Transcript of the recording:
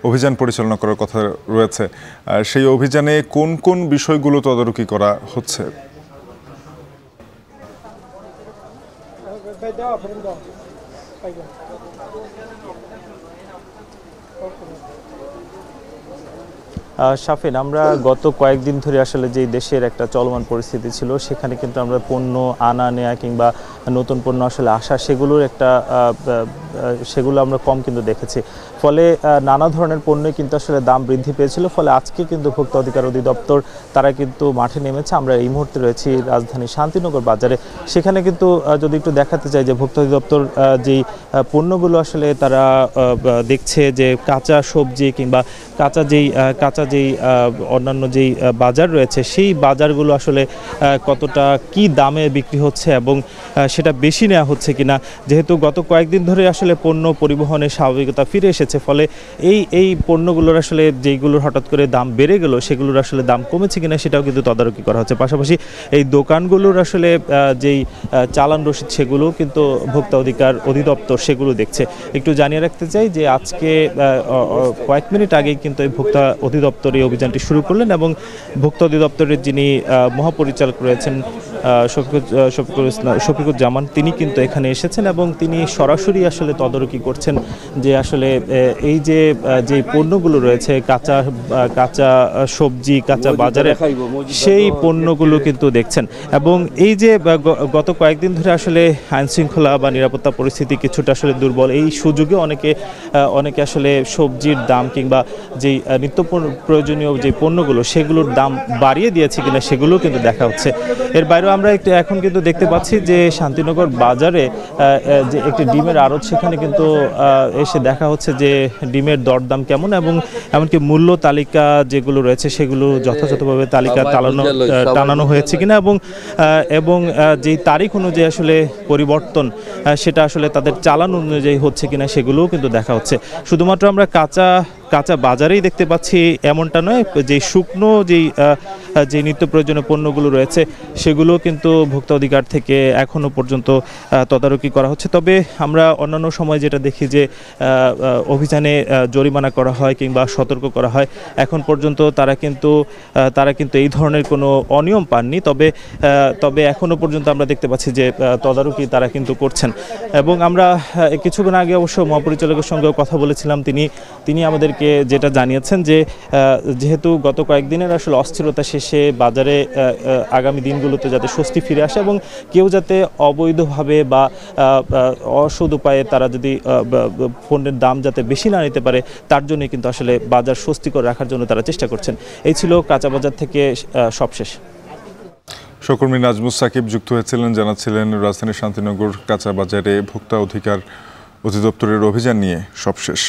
অভিযান পরিচালনা করার কথা রয়েছে। সেই অভিযানে কোন কোন বিষয়গুলো তদারকি করা হচ্ছে? শাফিন, আমরা গত কয়েকদিন ধরে আসলে যে দেশের একটা চলমান পরিস্থিতি ছিল সেখানে কিন্তু আমরা পণ্য আনা নেয়া কিংবা নতুন পণ্য আসলে আসা সেগুলো আমরা কম কিন্তু দেখেছি। ফলে নানা ধরনের পণ্যই কিন্তু আসলে দাম বৃদ্ধি পেয়েছিল। ফলে আজকে কিন্তু ভোক্তা অধিকার অধিদপ্তর তারা কিন্তু মাঠে নেমেছে। আমরা এই মুহূর্তে রয়েছি রাজধানী শান্তিনগর বাজারে। সেখানে কিন্তু যদি একটু দেখাতে চাই যে ভোক্তা অধিদপ্তর যেই পণ্যগুলো আসলে তারা দেখছে যে কাঁচা সবজি কিংবা কাঁচা যেই অন্যান্য যেই বাজার রয়েছে সেই বাজারগুলো আসলে কতটা কি দামে বিক্রি হচ্ছে এবং সেটা বেশি নেওয়া হচ্ছে কিনা। যেহেতু গত কয়েকদিন ধরে আসলে পণ্য পরিবহনের স্বাভাবিকতা ফিরে এসেছে, ফলে এই পণ্যগুলোর আসলে যেইগুলোর হঠাৎ করে দাম বেড়ে গেল সেগুলোর আসলে দাম কমেছে কিনা সেটাও কিন্তু তদারকি করা হচ্ছে। পাশাপাশি এই দোকানগুলোর আসলে যেই চালান রসিদ সেগুলো কিন্তু ভোক্তা অধিকার অধিদপ্তর সেগুলো দেখছে। একটু জানিয়ে রাখতে চাই যে আজকে কয়েক মিনিট আগেই কিন্তু এই ভোক্তা অধিদপ্তর এই অভিযানটি শুরু করলেন এবং ভোক্তা অধিদপ্তরের যিনি মহাপরিচালক রয়েছেন শফিকুজ্জামান, তিনি কিন্তু এখানে এসেছেন এবং তিনি সরাসরি আসলে তদারকি করছেন যে আসলে এই যে পণ্যগুলো রয়েছে কাঁচা সবজি কাঁচা বাজারে সেই পণ্যগুলো কিন্তু দেখছেন। এবং এই যে গত কয়েকদিন ধরে আসলে আইন শৃঙ্খলা বা নিরাপত্তা পরিস্থিতি কিছুটা আসলে দুর্বল, এই সুযোগে অনেকে আসলে সবজির দাম কিংবা যেই নিত্য প্রয়োজনীয় যে পণ্যগুলো সেগুলোর দাম বাড়িয়ে দিয়েছে কিনা সেগুলো কিন্তু দেখা হচ্ছে। এর বাইরেও আমরা এখন কিন্তু দেখতে পাচ্ছি যে শান্তিনগর বাজারে যে একটি ডিমের আড়ত, সেখানে কিন্তু এসে দেখা হচ্ছে যে ডিমের দরদাম কেমন এবং এমনকি মূল্য তালিকা যেগুলো রয়েছে সেগুলো যথাযথভাবে টানানো হয়েছে কিনা এবং যেই তারিখ অনুযায়ী আসলে পরিবর্তন সেটা আসলে তাদের চালান অনুযায়ী হচ্ছে কিনা সেগুলোও কিন্তু দেখা হচ্ছে। শুধুমাত্র আমরা কাঁচা বাজারেই দেখতে পাচ্ছি এমনটা নয়, যে শুকনো যে নিত্য প্রয়োজনীয় পণ্যগুলো রয়েছে সেগুলো কিন্তু ভোক্তা অধিকার থেকে এখনো পর্যন্ত তদারকি করা হচ্ছে। তবে আমরা অন্যান্য সময় যেটা দেখি যে অভিযানে জরিমানা করা হয় কিংবা সতর্ক করা হয়, এখন পর্যন্ত তারা কিন্তু এই ধরনের কোনো অনিয়ম পাননি। তবে এখনো পর্যন্ত আমরা দেখতে পাচ্ছি যে তদারকি তারা কিন্তু করছেন। এবং আমরা কিছুক্ষণ আগে অবশ্য মহাপরিচালকের সঙ্গেও কথা বলেছিলাম, তিনি আমাদেরকে যেটা জানিয়েছেন যে যেহেতু গত কয়েকদিনের আসলে অস্থিরতা শেষে বাজারে আগামী দিনগুলোতে যাতে স্বস্তি ফিরে আসে এবং কেউ যাতে অবৈধভাবে বা অসৎ উপায়ে তারা যদি পণ্যের দাম যাতে বেশি না নিতে পারে, তার জন্যই কিন্তু আসলে বাজার স্বস্তিকর রাখার জন্য তারা চেষ্টা করছেন। এই ছিল কাঁচা বাজার থেকে সবশেষ। সহকর্মী নাজমুস সাকিব যুক্ত হয়েছিলেন, জানাচ্ছিলেন রাজধানীর শান্তিনগর কাঁচা বাজারে ভোক্তা অধিকার অধিদপ্তরের অভিযান নিয়ে সবশেষ।